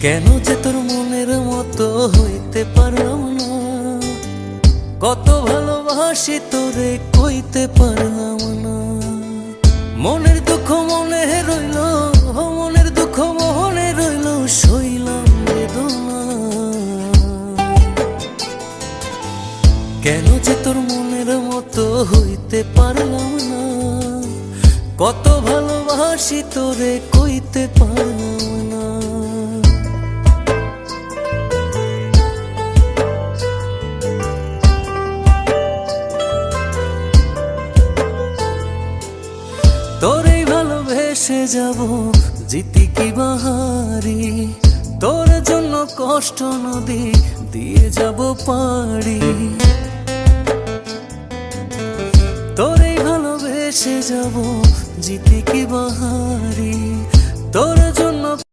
কেন যে তোর মনের মতো হইতে পারলাম না, কত ভালোবাসি তোরে কইতে পারলাম না। মনের দুঃখ মনে রইল, মনের দুঃখ মনে রইল, সইলাম বেদনা। কেন যে তোর মনের মতো হইতে পারলাম না, কত ভালোবাসি তোরে কইতে পারলাম না। তোরেই ভালোবেসে যাব জিতি কি বাহারি, তোর জন্য কষ্ট নদী দিয়ে যাব পাড়ি। তোরেই ভালোবেসে যাব জিতি কি বাহারি, তোর জন্য